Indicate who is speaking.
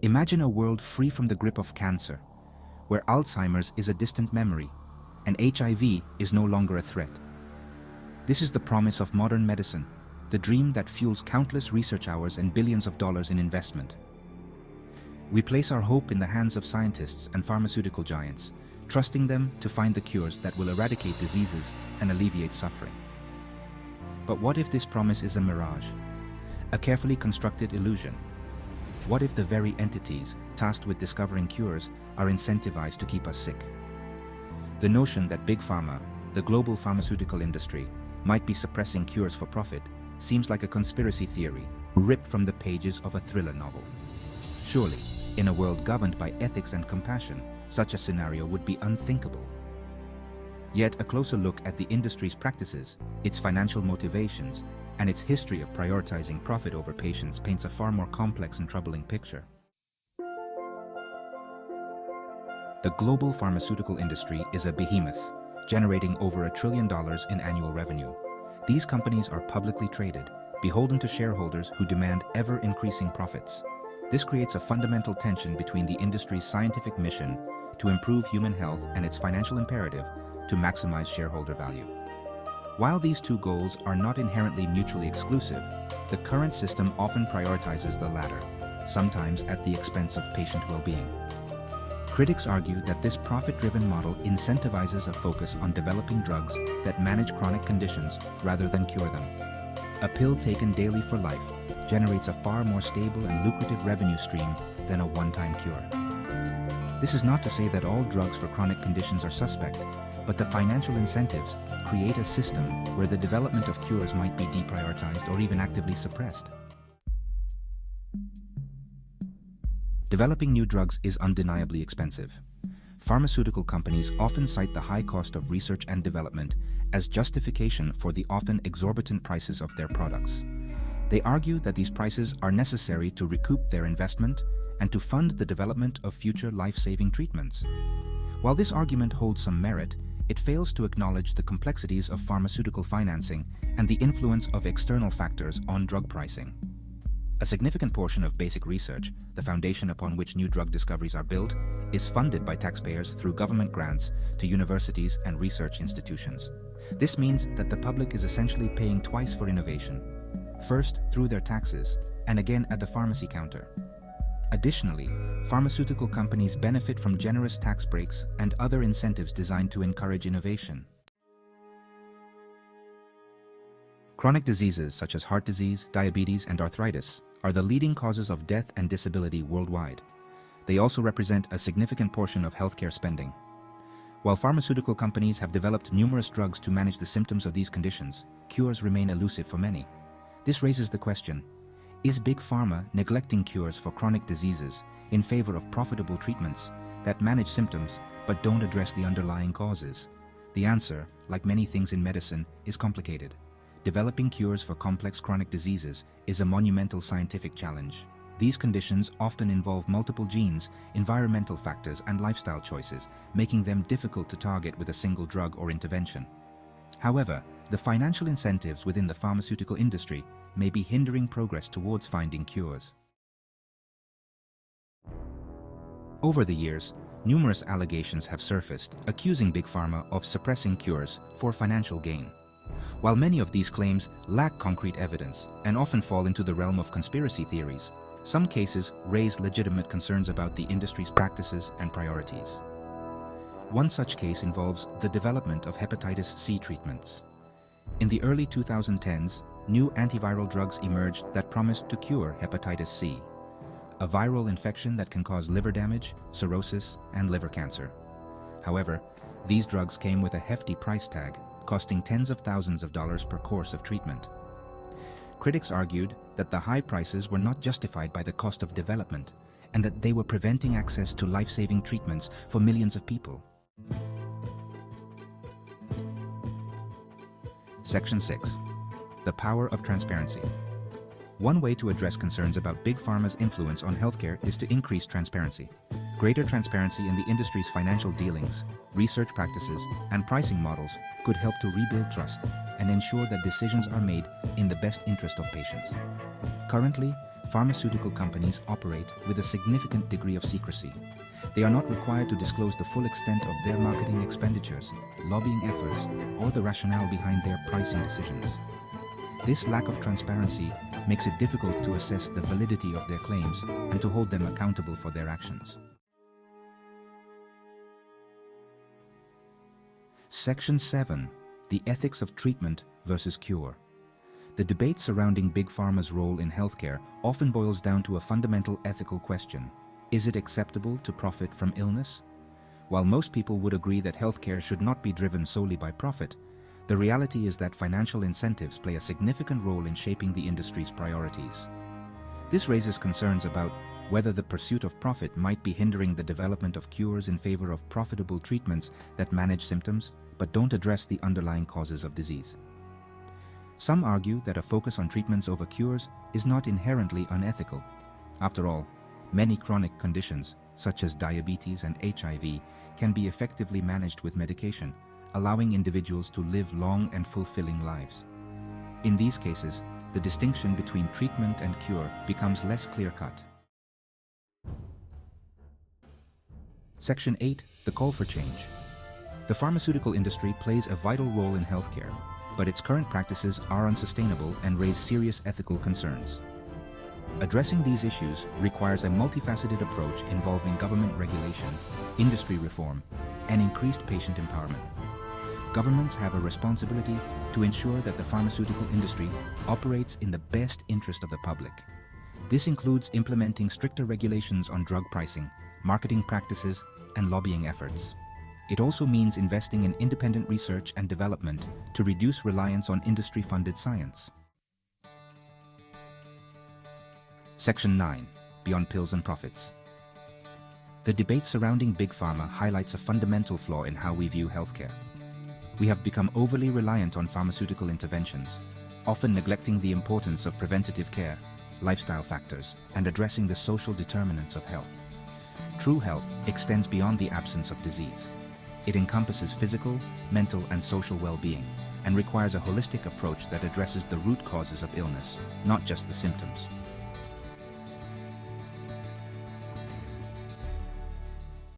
Speaker 1: Imagine a world free from the grip of cancer, where Alzheimer's is a distant memory and HIV is no longer a threat. This is the promise of modern medicine, the dream that fuels countless research hours and billions of dollars in investment. We place our hope in the hands of scientists and pharmaceutical giants, trusting them to find the cures that will eradicate diseases and alleviate suffering. But what if this promise is a mirage, a carefully constructed illusion? What if the very entities tasked with discovering cures are incentivized to keep us sick? The notion that Big Pharma, the global pharmaceutical industry, might be suppressing cures for profit seems like a conspiracy theory ripped from the pages of a thriller novel. Surely, in a world governed by ethics and compassion, such a scenario would be unthinkable. Yet a closer look at the industry's practices, its financial motivations, and its history of prioritizing profit over patients paints a far more complex and troubling picture. The global pharmaceutical industry is a behemoth, generating over $1 trillion in annual revenue. These companies are publicly traded, beholden to shareholders who demand ever-increasing profits. This creates a fundamental tension between the industry's scientific mission to improve human health and its financial imperative to maximize shareholder value. While these two goals are not inherently mutually exclusive, the current system often prioritizes the latter, sometimes at the expense of patient well-being. Critics argue that this profit-driven model incentivizes a focus on developing drugs that manage chronic conditions rather than cure them. A pill taken daily for life generates a far more stable and lucrative revenue stream than a one-time cure. This is not to say that all drugs for chronic conditions are suspect, but the financial incentives create a system where the development of cures might be deprioritized or even actively suppressed. Developing new drugs is undeniably expensive. Pharmaceutical companies often cite the high cost of research and development as justification for the often exorbitant prices of their products. They argue that these prices are necessary to recoup their investment and to fund the development of future life-saving treatments. While this argument holds some merit, it fails to acknowledge the complexities of pharmaceutical financing and the influence of external factors on drug pricing. A significant portion of basic research, the foundation upon which new drug discoveries are built, is funded by taxpayers through government grants to universities and research institutions. This means that the public is essentially paying twice for innovation, first through their taxes and again at the pharmacy counter. Additionally, pharmaceutical companies benefit from generous tax breaks and other incentives designed to encourage innovation. Chronic diseases such as heart disease, diabetes, and arthritis are the leading causes of death and disability worldwide. They also represent a significant portion of healthcare spending. While pharmaceutical companies have developed numerous drugs to manage the symptoms of these conditions, cures remain elusive for many. This raises the question, is Big Pharma neglecting cures for chronic diseases in favor of profitable treatments that manage symptoms but don't address the underlying causes? The answer, like many things in medicine, is complicated. Developing cures for complex chronic diseases is a monumental scientific challenge. These conditions often involve multiple genes, environmental factors, and lifestyle choices, making them difficult to target with a single drug or intervention. However, the financial incentives within the pharmaceutical industry may be hindering progress towards finding cures. Over the years, numerous allegations have surfaced accusing Big Pharma of suppressing cures for financial gain. While many of these claims lack concrete evidence and often fall into the realm of conspiracy theories, some cases raise legitimate concerns about the industry's practices and priorities. One such case involves the development of hepatitis C treatments. In the early 2010s, new antiviral drugs emerged that promised to cure hepatitis C, a viral infection that can cause liver damage, cirrhosis, and liver cancer. However, these drugs came with a hefty price tag, costing tens of thousands of dollars per course of treatment. Critics argued that the high prices were not justified by the cost of development and that they were preventing access to life-saving treatments for millions of people. Section 6. The power of transparency. One way to address concerns about Big Pharma's influence on healthcare is to increase transparency. Greater transparency in the industry's financial dealings, research practices, and pricing models could help to rebuild trust and ensure that decisions are made in the best interest of patients. Currently, pharmaceutical companies operate with a significant degree of secrecy. They are not required to disclose the full extent of their marketing expenditures, lobbying efforts, or the rationale behind their pricing decisions. This lack of transparency makes it difficult to assess the validity of their claims and to hold them accountable for their actions. Section 7. The ethics of treatment versus cure. The debate surrounding Big Pharma's role in healthcare often boils down to a fundamental ethical question. Is it acceptable to profit from illness? While most people would agree that healthcare should not be driven solely by profit, the reality is that financial incentives play a significant role in shaping the industry's priorities. This raises concerns about whether the pursuit of profit might be hindering the development of cures in favor of profitable treatments that manage symptoms but don't address the underlying causes of disease. Some argue that a focus on treatments over cures is not inherently unethical. After all, many chronic conditions, such as diabetes and HIV, can be effectively managed with medication, allowing individuals to live long and fulfilling lives. In these cases, the distinction between treatment and cure becomes less clear-cut. Section 8. The call for change. The pharmaceutical industry plays a vital role in healthcare, but its current practices are unsustainable and raise serious ethical concerns. Addressing these issues requires a multifaceted approach involving government regulation, industry reform, and increased patient empowerment. Governments have a responsibility to ensure that the pharmaceutical industry operates in the best interest of the public. This includes implementing stricter regulations on drug pricing, marketing practices, and lobbying efforts. It also means investing in independent research and development to reduce reliance on industry-funded science. Section 9. Beyond pills and profits. The debate surrounding Big Pharma highlights a fundamental flaw in how we view healthcare. We have become overly reliant on pharmaceutical interventions, often neglecting the importance of preventative care, lifestyle factors, and addressing the social determinants of health. True health extends beyond the absence of disease. It encompasses physical, mental, and social well-being, and requires a holistic approach that addresses the root causes of illness, not just the symptoms.